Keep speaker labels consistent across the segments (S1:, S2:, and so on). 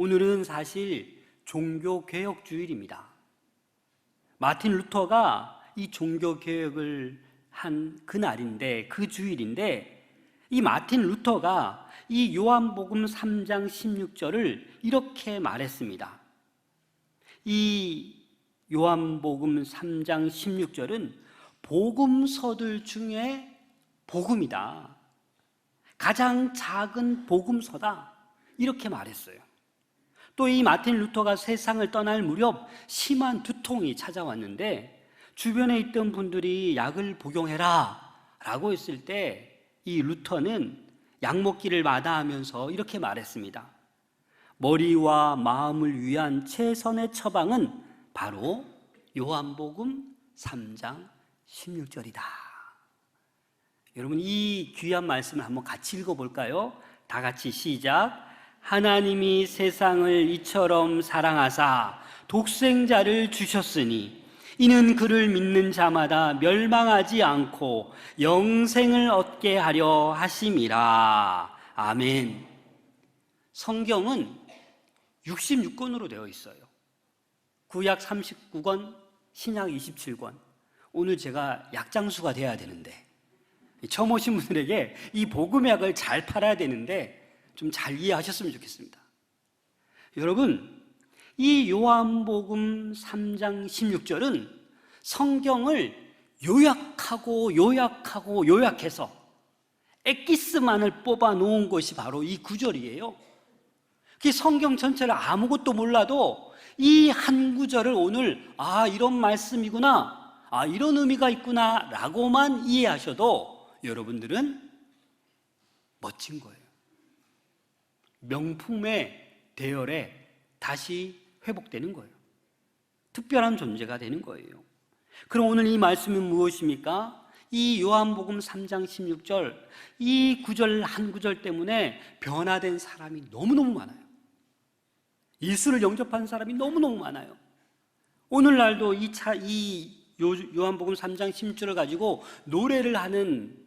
S1: 오늘은 사실 종교개혁주일입니다. 마틴 루터가 이 종교개혁을 한 그날인데, 그 주일인데, 이 마틴 루터가 이 요한복음 3장 16절을 이렇게 말했습니다. 이 요한복음 3장 16절은 복음서들 중에 복음이다. 가장 작은 복음서다. 이렇게 말했어요. 또 이 마틴 루터가 세상을 떠날 무렵 심한 두통이 찾아왔는데 주변에 있던 분들이 약을 복용해라 라고 했을 때 이 루터는 약 먹기를 마다하면서 이렇게 말했습니다. 머리와 마음을 위한 최선의 처방은 바로 요한복음 3장 16절이다. 여러분, 이 귀한 말씀을 한번 같이 읽어볼까요? 다 같이 시작. 하나님이 세상을 이처럼 사랑하사 독생자를 주셨으니 이는 그를 믿는 자마다 멸망하지 않고 영생을 얻게 하려 하심이라. 아멘. 성경은 66권으로 되어 있어요. 구약 39권, 신약 27권. 오늘 제가 약장수가 돼야 되는데, 처음 오신 분들에게 이 복음약을 잘 팔아야 되는데 좀 잘 이해하셨으면 좋겠습니다. 여러분, 이 요한복음 3장 16절은 성경을 요약해서 엑기스만을 뽑아 놓은 것이 바로 이 구절이에요. 그 성경 전체를 아무것도 몰라도 이 한 구절을 오늘 이런 말씀이구나, 이런 의미가 있구나 라고만 이해하셔도 여러분들은 멋진 거예요. 명품의 대열에 다시 회복되는 거예요. 특별한 존재가 되는 거예요. 그럼 오늘 이 말씀은 무엇입니까? 이 요한복음 3장 16절, 이 구절 한 구절 때문에 변화된 사람이 너무너무 많아요. 예수를 영접한 사람이 너무너무 많아요. 오늘날도 요한복음 3장 16절을 가지고 노래를 하는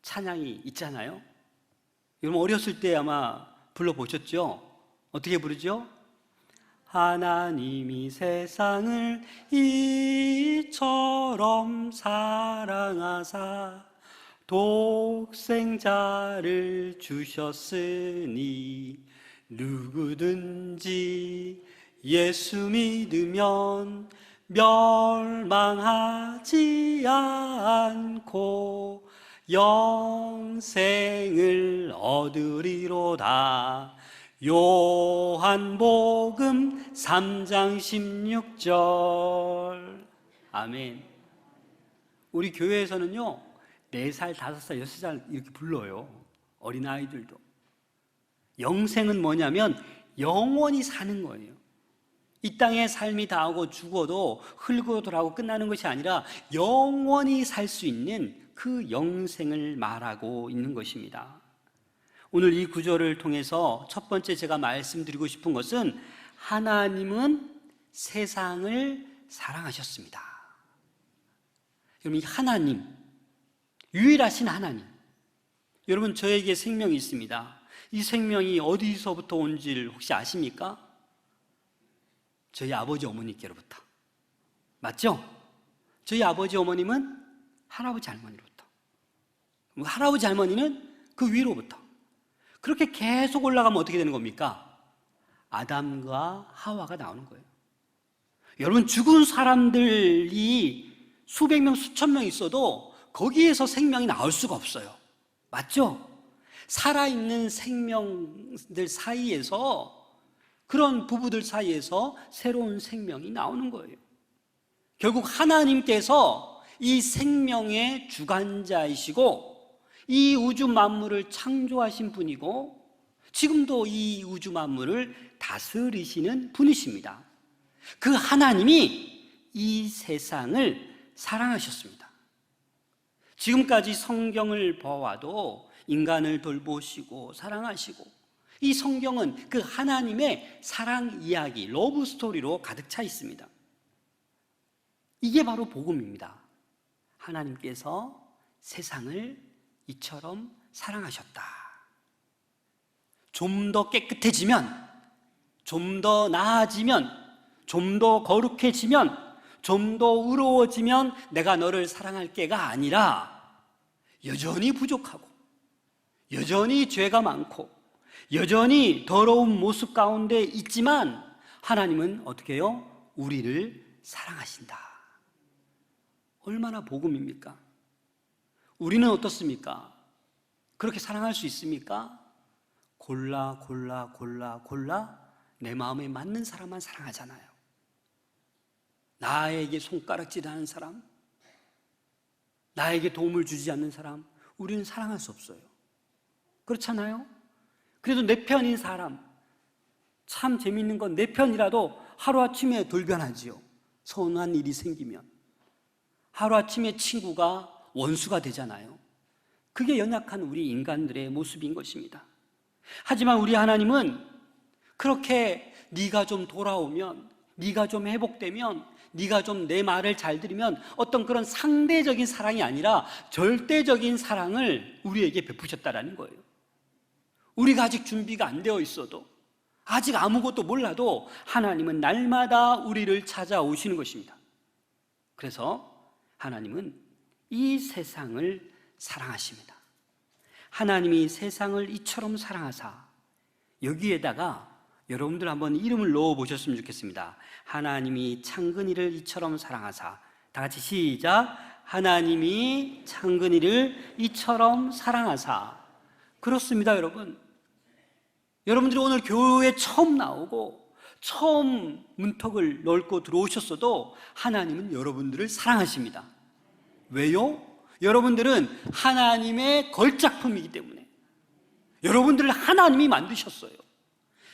S1: 찬양이 있잖아요. 여러분 어렸을 때 아마 불러보셨죠? 어떻게 부르죠? 하나님이 세상을 이처럼 사랑하사 독생자를 주셨으니 누구든지 예수 믿으면 멸망하지 않고 영생을 얻으리로다. 요한복음 3장 16절. 아멘. 우리 교회에서는요 4살, 5살, 6살 이렇게 불러요. 어린아이들도. 영생은 뭐냐면 영원히 사는 거예요. 이 땅의 삶이 다하고 죽어도 흘고 돌아가고 끝나는 것이 아니라 영원히 살 수 있는 그 영생을 말하고 있는 것입니다. 오늘 이 구절을 통해서 첫 번째 제가 말씀드리고 싶은 것은 하나님은 세상을 사랑하셨습니다. 여러분, 이 하나님, 유일하신 하나님, 여러분 저에게 생명이 있습니다. 이 생명이 어디서부터 온지를 혹시 아십니까? 저희 아버지 어머니께로부터. 맞죠? 저희 아버지 어머님은 할아버지 할머니로부터, 할아버지 할머니는 그 위로부터. 그렇게 계속 올라가면 어떻게 되는 겁니까? 아담과 하와가 나오는 거예요. 여러분, 죽은 사람들이 수백 명, 수천 명 있어도 거기에서 생명이 나올 수가 없어요. 맞죠? 살아있는 생명들 사이에서, 그런 부부들 사이에서 새로운 생명이 나오는 거예요. 결국 하나님께서 이 생명의 주관자이시고 이 우주 만물을 창조하신 분이고 지금도 이 우주 만물을 다스리시는 분이십니다. 그 하나님이 이 세상을 사랑하셨습니다. 지금까지 성경을 보아도 인간을 돌보시고 사랑하시고, 이 성경은 그 하나님의 사랑 이야기, 러브 스토리로 가득 차 있습니다. 이게 바로 복음입니다. 하나님께서 세상을 이처럼 사랑하셨다. 좀 더 깨끗해지면, 좀 더 나아지면, 좀 더 거룩해지면, 좀 더 의로워지면 내가 너를 사랑할게가 아니라 여전히 부족하고 여전히 죄가 많고 여전히 더러운 모습 가운데 있지만 하나님은 어떻게 해요? 우리를 사랑하신다. 얼마나 복음입니까? 우리는 어떻습니까? 그렇게 사랑할 수 있습니까? 골라 내 마음에 맞는 사람만 사랑하잖아요. 나에게 손가락질하는 사람, 나에게 도움을 주지 않는 사람, 우리는 사랑할 수 없어요. 그렇잖아요? 그래도 내 편인 사람, 참 재미있는 건 내 편이라도 하루아침에 돌변하지요. 서운한 일이 생기면 하루아침에 친구가 원수가 되잖아요. 그게 연약한 우리 인간들의 모습인 것입니다. 하지만 우리 하나님은 그렇게 네가 좀 돌아오면, 네가 좀 회복되면, 네가 좀 내 말을 잘 들으면 어떤 그런 상대적인 사랑이 아니라 절대적인 사랑을 우리에게 베푸셨다라는 거예요. 우리가 아직 준비가 안 되어 있어도, 아직 아무것도 몰라도 하나님은 날마다 우리를 찾아오시는 것입니다. 그래서 하나님은 이 세상을 사랑하십니다. 하나님이 세상을 이처럼 사랑하사, 여기에다가 여러분들 한번 이름을 넣어 보셨으면 좋겠습니다. 하나님이 창근이를 이처럼 사랑하사. 다 같이 시작. 하나님이 창근이를 이처럼 사랑하사. 그렇습니다, 여러분. 여러분들이 오늘 교회에 처음 나오고 처음 문턱을 넓고 들어오셨어도 하나님은 여러분들을 사랑하십니다. 왜요? 여러분들은 하나님의 걸작품이기 때문에. 여러분들을 하나님이 만드셨어요.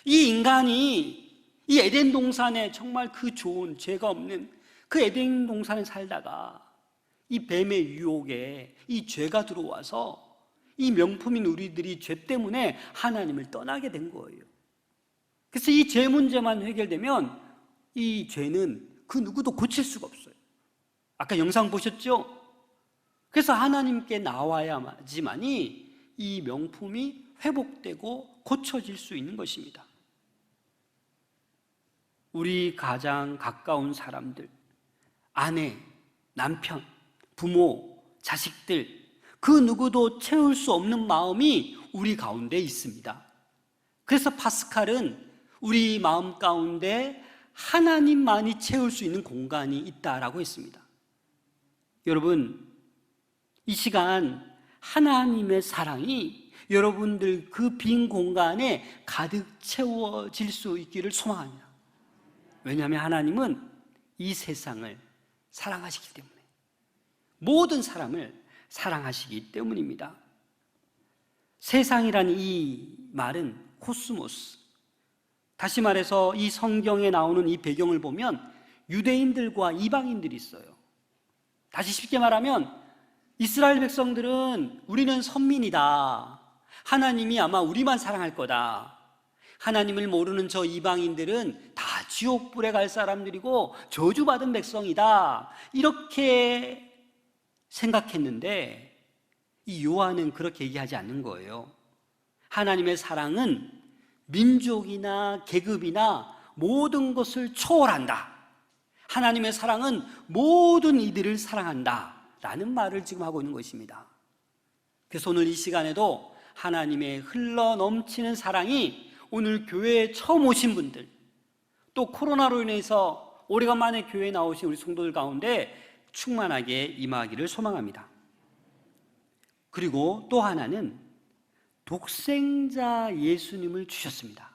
S1: 이 인간이 이 에덴 동산에 정말 그 좋은 죄가 없는 그 에덴 동산에 살다가 이 뱀의 유혹에 이 죄가 들어와서 이 명품인 우리들이 죄 때문에 하나님을 떠나게 된 거예요. 그래서 이 죄 문제만 해결되면 이 죄는 그 누구도 고칠 수가 없어요. 아까 영상 보셨죠? 그래서 하나님께 나와야지만이 이 명품이 회복되고 고쳐질 수 있는 것입니다. 우리 가장 가까운 사람들, 아내, 남편, 부모, 자식들, 그 누구도 채울 수 없는 마음이 우리 가운데 있습니다. 그래서 파스칼은 우리 마음 가운데 하나님만이 채울 수 있는 공간이 있다라고 했습니다. 여러분, 이 시간 하나님의 사랑이 여러분들 그 빈 공간에 가득 채워질 수 있기를 소망합니다. 왜냐하면 하나님은 이 세상을 사랑하시기 때문에, 모든 사람을 사랑하시기 때문입니다. 세상이란 이 말은 코스모스, 다시 말해서 이 성경에 나오는 이 배경을 보면 유대인들과 이방인들이 있어요. 다시 쉽게 말하면 이스라엘 백성들은 우리는 선민이다, 하나님이 아마 우리만 사랑할 거다, 하나님을 모르는 저 이방인들은 다 지옥불에 갈 사람들이고 저주받은 백성이다, 이렇게 생각했는데 이 요한은 그렇게 얘기하지 않는 거예요. 하나님의 사랑은 민족이나 계급이나 모든 것을 초월한다. 하나님의 사랑은 모든 이들을 사랑한다 라는 말을 지금 하고 있는 것입니다. 그래서 오늘 이 시간에도 하나님의 흘러넘치는 사랑이 오늘 교회에 처음 오신 분들, 또 코로나로 인해서 오래간만에 교회에 나오신 우리 성도들 가운데 충만하게 임하기를 소망합니다. 그리고 또 하나는 독생자 예수님을 주셨습니다.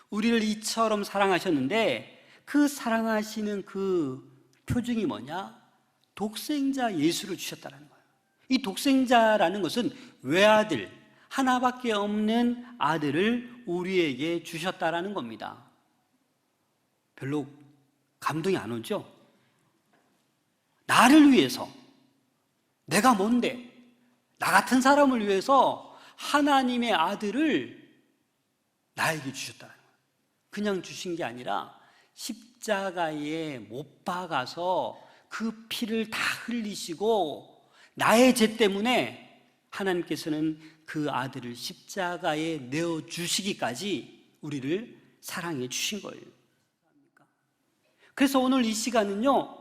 S1: 우리를 이처럼 사랑하셨는데 그 사랑하시는 그 표징이 뭐냐? 독생자 예수를 주셨다는 거예요. 이 독생자라는 것은 외아들, 하나밖에 없는 아들을 우리에게 주셨다라는 겁니다. 별로 감동이 안 오죠? 나를 위해서, 내가 뭔데, 나 같은 사람을 위해서 하나님의 아들을 나에게 주셨다는 거예요. 그냥 주신 게 아니라 십자가에 못 박아서 그 피를 다 흘리시고 나의 죄 때문에 하나님께서는 그 아들을 십자가에 내어주시기까지 우리를 사랑해 주신 거예요. 그래서 오늘 이 시간은요,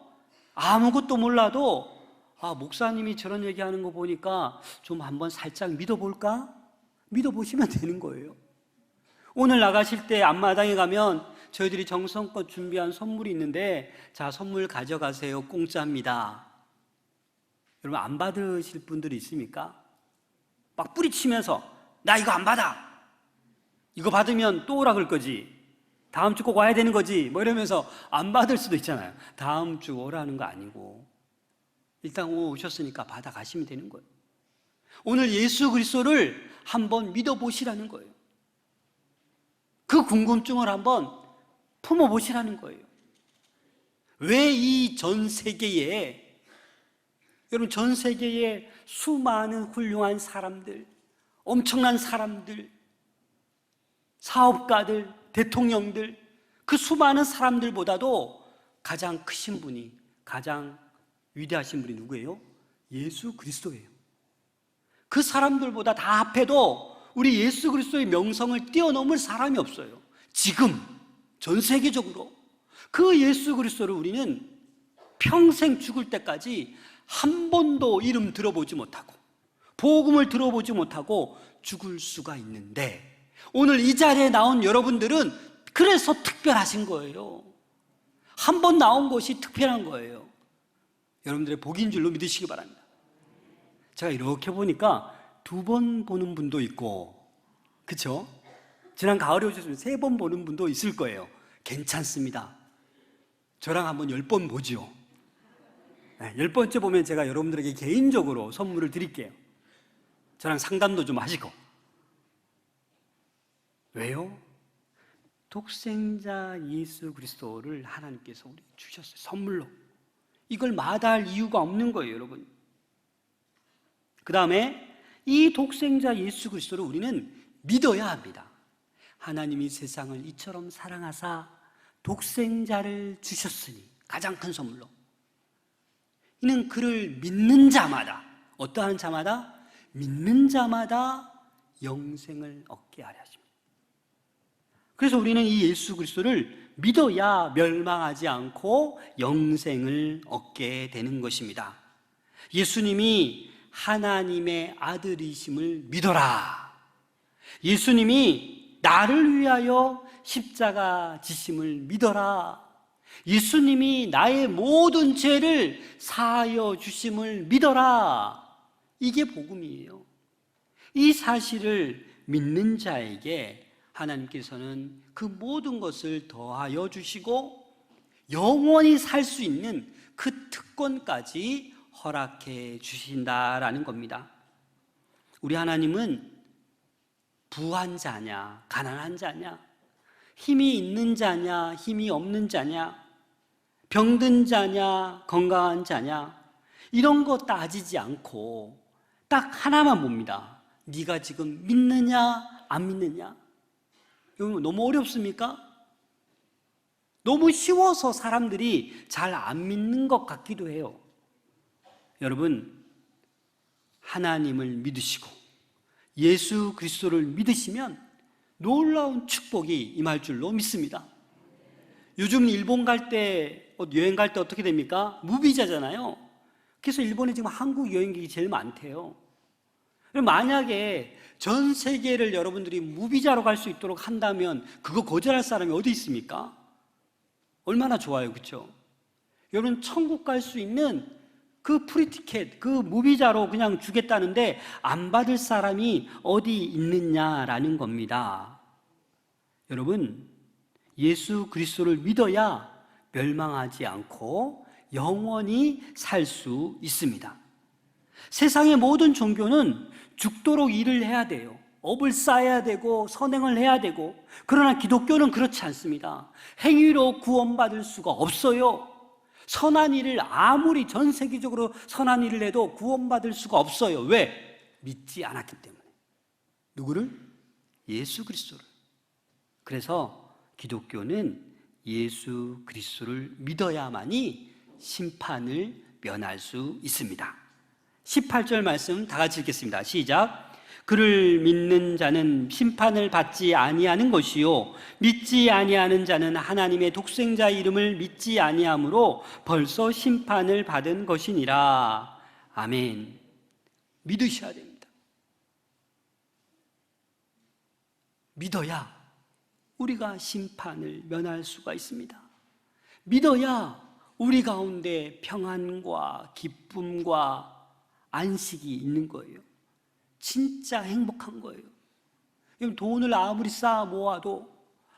S1: 아무것도 몰라도 목사님이 저런 얘기하는 거 보니까 좀 한번 살짝 믿어볼까? 믿어보시면 되는 거예요. 오늘 나가실 때 앞마당에 가면 저희들이 정성껏 준비한 선물이 있는데, 자, 선물 가져가세요. 공짜입니다. 여러분, 안 받으실 분들이 있습니까? 막 뿌리치면서 나 이거 안 받아, 이거 받으면 또 오라 그럴 거지, 다음 주 꼭 와야 되는 거지, 뭐 이러면서 안 받을 수도 있잖아는 다음 주 오라는 거 아니고 일단 오셨으니까 받아 가시면 되는 거예요. 오늘 예수 그리스도를 한번 믿어보시라는 거예요. 그 궁금증을 한번 품어보시라는 거예요. 왜 이 전 세계에, 여러분, 전 세계에 수많은 훌륭한 사람들, 엄청난 사람들, 사업가들, 대통령들, 그 수많은 사람들보다도 가장 크신 분이, 가장 위대하신 분이 누구예요? 예수 그리스도예요. 그 사람들보다 다 합해도 우리 예수 그리스도의 명성을 뛰어넘을 사람이 없어요. 지금 전 세계적으로 그 예수 그리스도를 우리는 평생 죽을 때까지 한 번도 이름 들어보지 못하고 복음을 들어보지 못하고 죽을 수가 있는데, 오늘 이 자리에 나온 여러분들은 그래서 특별하신 거예요. 한 번 나온 것이 특별한 거예요. 여러분들의 복인 줄로 믿으시기 바랍니다. 제가 이렇게 보니까 2번 보는 분도 있고, 그쵸? 지난 가을에 오셨으면 3번 보는 분도 있을 거예요. 괜찮습니다. 저랑 한번 10번 보죠. 10번째 보면 제가 여러분들에게 개인적으로 선물을 드릴게요. 저랑 상담도 좀 하시고. 왜요? 독생자 예수 그리스도를 하나님께서 우리 주셨어요. 선물로. 이걸 마다할 이유가 없는 거예요, 여러분. 그 다음에 이 독생자 예수 그리스도를 우리는 믿어야 합니다. 하나님이 세상을 이처럼 사랑하사 독생자를 주셨으니, 가장 큰 선물로. 이는 그를 믿는 자마다, 어떠한 자마다? 믿는 자마다 영생을 얻게 하려 하십니다. 그래서 우리는 이 예수 그리스도를 믿어야 멸망하지 않고 영생을 얻게 되는 것입니다. 예수님이 하나님의 아들이심을 믿어라. 예수님이 나를 위하여 십자가 지심을 믿어라. 예수님이 나의 모든 죄를 사하여 주심을 믿어라. 이게 복음이에요. 이 사실을 믿는 자에게 하나님께서는 그 모든 것을 더하여 주시고 영원히 살 수 있는 그 특권까지 허락해 주신다라는 겁니다. 우리 하나님은 부한 자냐, 가난한 자냐, 힘이 있는 자냐, 힘이 없는 자냐, 병든 자냐, 건강한 자냐, 이런 거 따지지 않고 딱 하나만 봅니다. 네가 지금 믿느냐, 안 믿느냐? 이거 너무 어렵습니까? 너무 쉬워서 사람들이 잘 안 믿는 것 같기도 해요. 여러분, 하나님을 믿으시고 예수 그리스도를 믿으시면 놀라운 축복이 임할 줄로 믿습니다. 요즘 일본 갈 때, 여행 갈 때 어떻게 됩니까? 무비자잖아요. 그래서 일본에 지금 한국 여행객이 제일 많대요. 만약에 전 세계를 여러분들이 무비자로 갈 수 있도록 한다면 그거 거절할 사람이 어디 있습니까? 얼마나 좋아요, 그렇죠? 여러분, 천국 갈 수 있는 그 프리티켓, 그 무비자로 그냥 주겠다는데 안 받을 사람이 어디 있느냐라는 겁니다. 여러분, 예수 그리스도를 믿어야 멸망하지 않고 영원히 살 수 있습니다. 세상의 모든 종교는 죽도록 일을 해야 돼요. 업을 쌓아야 되고 선행을 해야 되고, 그러나 기독교는 그렇지 않습니다. 행위로 구원받을 수가 없어요. 선한 일을 아무리 전 세계적으로 선한 일을 해도 구원받을 수가 없어요. 왜? 믿지 않았기 때문에. 누구를? 예수 그리스도를. 그래서 기독교는 예수 그리스도를 믿어야만이 심판을 면할 수 있습니다. 18절 말씀 다 같이 읽겠습니다. 시작. 그를 믿는 자는 심판을 받지 아니하는 것이요 믿지 아니하는 자는 하나님의 독생자 이름을 믿지 아니하므로 벌써 심판을 받은 것이니라. 아멘. 믿으셔야 됩니다. 믿어야 우리가 심판을 면할 수가 있습니다. 믿어야 우리 가운데 평안과 기쁨과 안식이 있는 거예요. 진짜 행복한 거예요. 돈을 아무리 쌓아 모아도,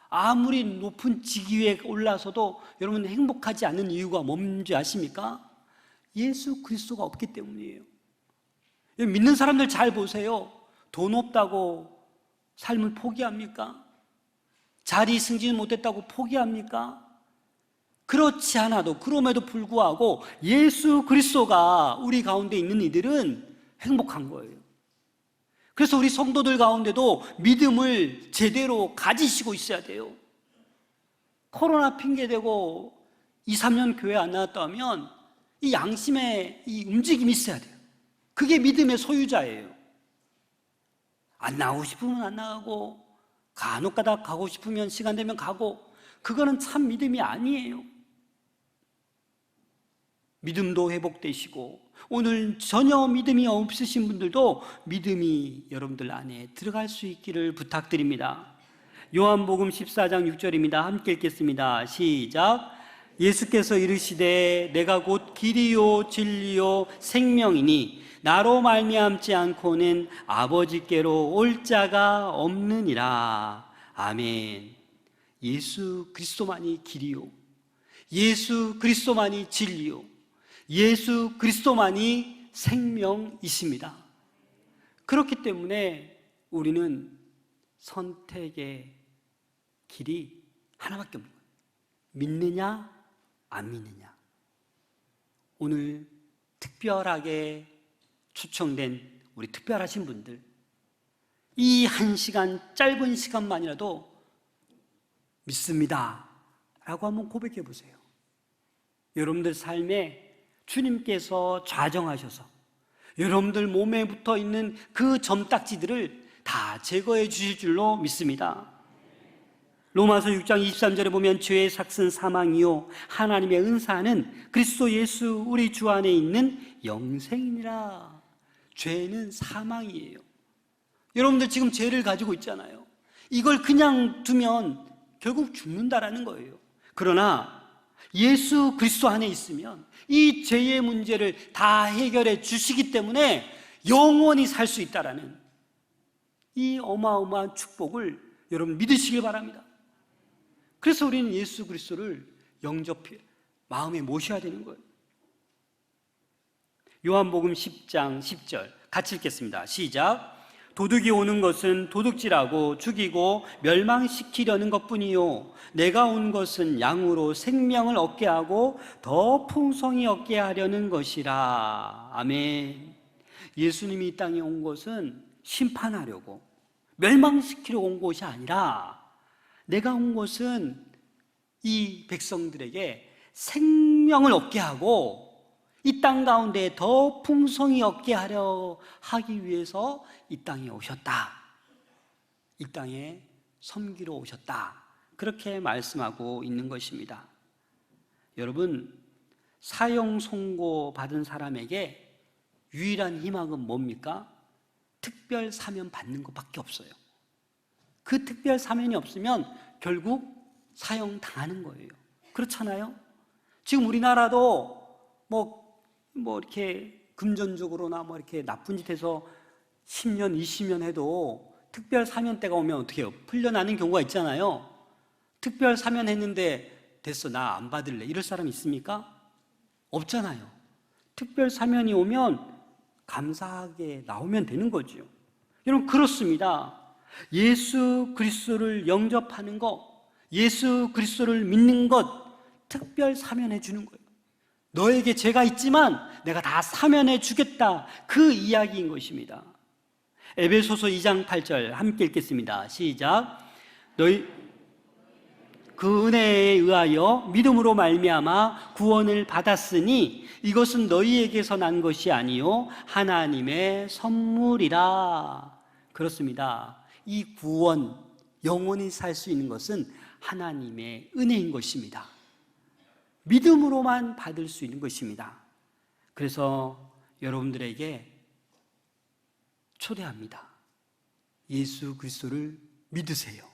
S1: 아무리 높은 직위에 올라서도 여러분 행복하지 않는 이유가 뭔지 아십니까? 예수 그리스도가 없기 때문이에요. 믿는 사람들 잘 보세요. 돈 없다고 삶을 포기합니까? 자리 승진 못했다고 포기합니까? 그렇지 않아도, 그럼에도 불구하고 예수 그리스도가 우리 가운데 있는 이들은 행복한 거예요. 그래서 우리 성도들 가운데도 믿음을 제대로 가지시고 있어야 돼요. 코로나 핑계대고 2, 3년 교회 안 나왔다 하면 이 양심의 이 움직임이 있어야 돼요. 그게 믿음의 소유자예요. 안 나오고 싶으면 안 나가고, 간혹 가다 가고 싶으면 시간 되면 가고, 그거는 참 믿음이 아니에요. 믿음도 회복되시고, 오늘 전혀 믿음이 없으신 분들도 믿음이 여러분들 안에 들어갈 수 있기를 부탁드립니다. 요한복음 14장 6절입니다. 함께 읽겠습니다. 시작. 예수께서 이르시되 내가 곧 길이요 진리요 생명이니 나로 말미암지 않고는 아버지께로 올 자가 없느니라. 아멘. 예수 그리스도만이 길이요, 예수 그리스도만이 진리요, 예수 그리스도만이 생명이십니다. 그렇기 때문에 우리는 선택의 길이 하나밖에 없는 거예요. 믿느냐 안 믿느냐. 오늘 특별하게 초청된 우리 특별하신 분들, 이 1시간 짧은 시간만이라도 믿습니다 라고 한번 고백해 보세요. 여러분들 삶에 주님께서 좌정하셔서 여러분들 몸에 붙어 있는 그 점딱지들을 다 제거해 주실 줄로 믿습니다. 로마서 6장 23절에 보면 죄의 삭은 사망이요 하나님의 은사는 그리스도 예수 우리 주 안에 있는 영생이니라. 죄는 사망이에요. 여러분들 지금 죄를 가지고 있잖아요. 이걸 그냥 두면 결국 죽는다라는 거예요. 그러나 예수 그리스도 안에 있으면 이 죄의 문제를 다 해결해 주시기 때문에 영원히 살 수 있다라는 이 어마어마한 축복을 여러분 믿으시길 바랍니다. 그래서 우리는 예수 그리스도를 영접해 마음에 모셔야 되는 거예요. 요한복음 10장 10절 같이 읽겠습니다. 시작. 도둑이 오는 것은 도둑질하고 죽이고 멸망시키려는 것뿐이요 내가 온 것은 양으로 생명을 얻게 하고 더 풍성히 얻게 하려는 것이라. 아멘. 예수님이 이 땅에 온 것은 심판하려고, 멸망시키려고 온 것이 아니라 내가 온 것은 이 백성들에게 생명을 얻게 하고 이 땅 가운데 더 풍성히 얻게 하기 위해서 이 땅에 오셨다. 이 땅에 섬기러 오셨다. 그렇게 말씀하고 있는 것입니다. 여러분, 사형 선고 받은 사람에게 유일한 희망은 뭡니까? 특별 사면 받는 것밖에 없어요. 그 특별 사면이 없으면 결국 사형 당하는 거예요. 그렇잖아요? 지금 우리나라도 뭐 이렇게 금전적으로나 뭐 이렇게 나쁜 짓 해서 10년, 20년 해도 특별 사면 때가 오면 어떻게 해요? 풀려나는 경우가 있잖아요. 특별 사면 했는데 됐어, 나 안 받을래, 이럴 사람 있습니까? 없잖아요. 특별 사면이 오면 감사하게 나오면 되는 거죠. 여러분, 그렇습니다. 예수 그리스도를 영접하는 것, 예수 그리스도를 믿는 것, 특별 사면해 주는 거예요. 너에게 죄가 있지만 내가 다 사면해 주겠다, 그 이야기인 것입니다. 에베소서 2장 8절 함께 읽겠습니다. 시작. 너희 그 은혜에 의하여 믿음으로 말미암아 구원을 받았으니 이것은 너희에게서 난 것이 아니요 하나님의 선물이라. 그렇습니다. 이 구원, 영원히 살 수 있는 것은 하나님의 은혜인 것입니다. 믿음으로만 받을 수 있는 것입니다. 그래서 여러분들에게 초대합니다. 예수 그리스도를 믿으세요.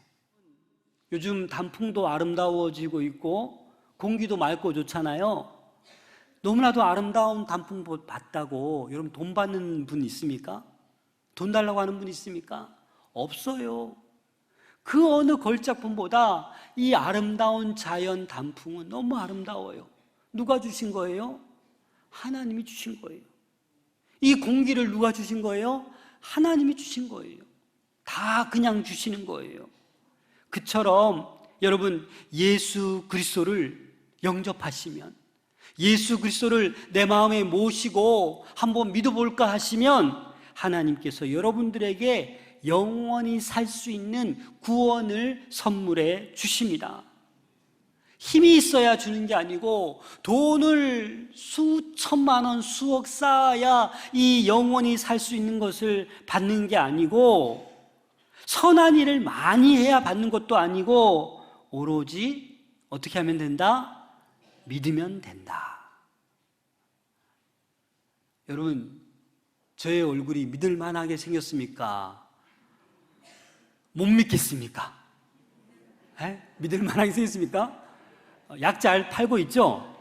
S1: 요즘 단풍도 아름다워지고 있고 공기도 맑고 좋잖아요. 너무나도 아름다운 단풍 봤다고 여러분 돈 받는 분 있습니까? 돈 달라고 하는 분 있습니까? 없어요. 그 어느 걸작품보다 이 아름다운 자연 단풍은 너무 아름다워요. 누가 주신 거예요? 하나님이 주신 거예요. 이 공기를 누가 주신 거예요? 하나님이 주신 거예요. 다 그냥 주시는 거예요. 그처럼 여러분 예수 그리스도를 영접하시면, 예수 그리스도를 내 마음에 모시고 한번 믿어볼까 하시면 하나님께서 여러분들에게 영원히 살 수 있는 구원을 선물해 주십니다. 힘이 있어야 주는 게 아니고 돈을 수천만 원, 수억 쌓아야 이 영원히 살 수 있는 것을 받는 게 아니고, 선한 일을 많이 해야 받는 것도 아니고, 오로지 어떻게 하면 된다? 믿으면 된다. 여러분, 저의 얼굴이 믿을 만하게 생겼습니까? 못 믿겠습니까? 믿을 만하게 생겼습니까? 약 잘 팔고 있죠?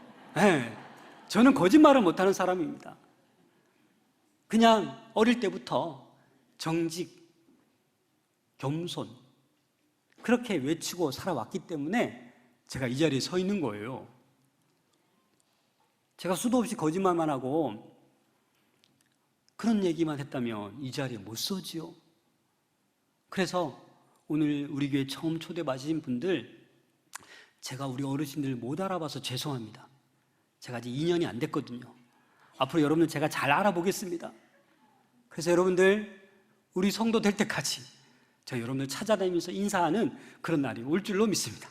S1: 저는 거짓말을 못하는 사람입니다. 그냥 어릴 때부터 정직, 겸손 그렇게 외치고 살아왔기 때문에 제가 이 자리에 서 있는 거예요. 제가 수도 없이 거짓말만 하고 그런 얘기만 했다면 이 자리에 못 서지요. 그래서 오늘 우리 교회 처음 초대받으신 분들, 제가 우리 어르신들 못 알아봐서 죄송합니다. 제가 아직 2년이 안 됐거든요. 앞으로 여러분들 제가 잘 알아보겠습니다. 그래서 여러분들 우리 성도 될 때까지 저 여러분들 찾아다니면서 인사하는 그런 날이 올 줄로 믿습니다.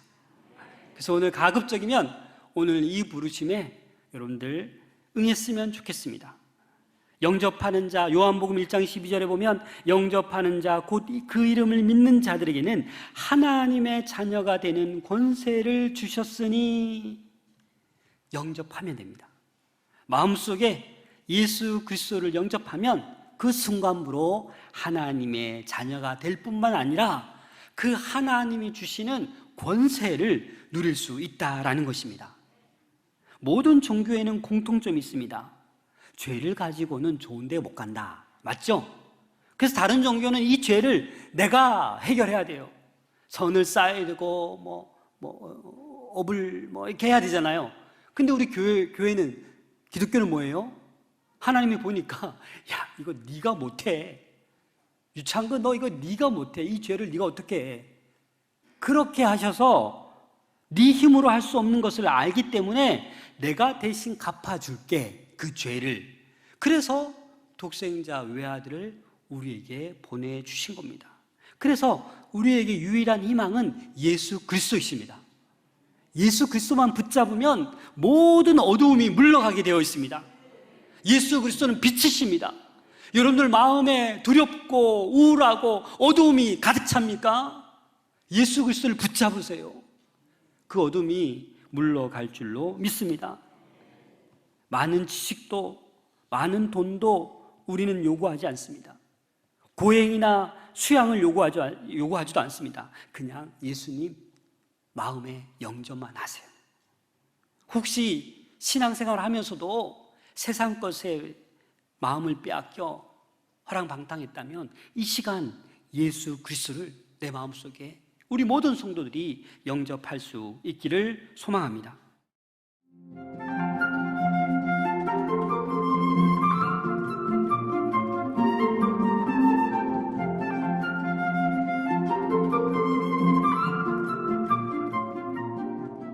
S1: 그래서 오늘 가급적이면 오늘 이 부르심에 여러분들 응했으면 좋겠습니다. 영접하는 자, 요한복음 1장 12절에 보면 영접하는 자, 곧 그 이름을 믿는 자들에게는 하나님의 자녀가 되는 권세를 주셨으니, 영접하면 됩니다. 마음속에 예수 그리스도를 영접하면 그 순간부로 하나님의 자녀가 될 뿐만 아니라 그 하나님이 주시는 권세를 누릴 수 있다라는 것입니다. 모든 종교에는 공통점이 있습니다. 죄를 가지고는 좋은 데 못 간다. 맞죠? 그래서 다른 종교는 이 죄를 내가 해결해야 돼요. 선을 쌓아야 되고 업을 이렇게 해야 되잖아요. 근데 우리 교회는, 기독교는 뭐예요? 하나님이 보니까 야, 이거 네가 못해. 유창한 거 너 이거 네가 못해. 이 죄를 네가 어떻게 해? 그렇게 하셔서 네 힘으로 할 수 없는 것을 알기 때문에 내가 대신 갚아줄게, 그 죄를. 그래서 독생자 외아들을 우리에게 보내주신 겁니다. 그래서 우리에게 유일한 희망은 예수 그리스도이십니다. 예수 그리스도만 붙잡으면 모든 어두움이 물러가게 되어 있습니다. 예수 그리스도는 빛이십니다. 여러분들 마음에 두렵고 우울하고 어두움이 가득 찹니까? 예수 그리스도를 붙잡으세요. 그 어둠이 물러갈 줄로 믿습니다. 많은 지식도, 많은 돈도 우리는 요구하지 않습니다. 고행이나 수양을 요구하지도 않습니다. 그냥 예수님 마음에 영접만 하세요. 혹시 신앙생활을 하면서도 세상 것에 마음을 빼앗겨 허랑방탕했다면 이 시간 예수 그리스도를 내 마음속에 우리 모든 성도들이 영접할 수 있기를 소망합니다.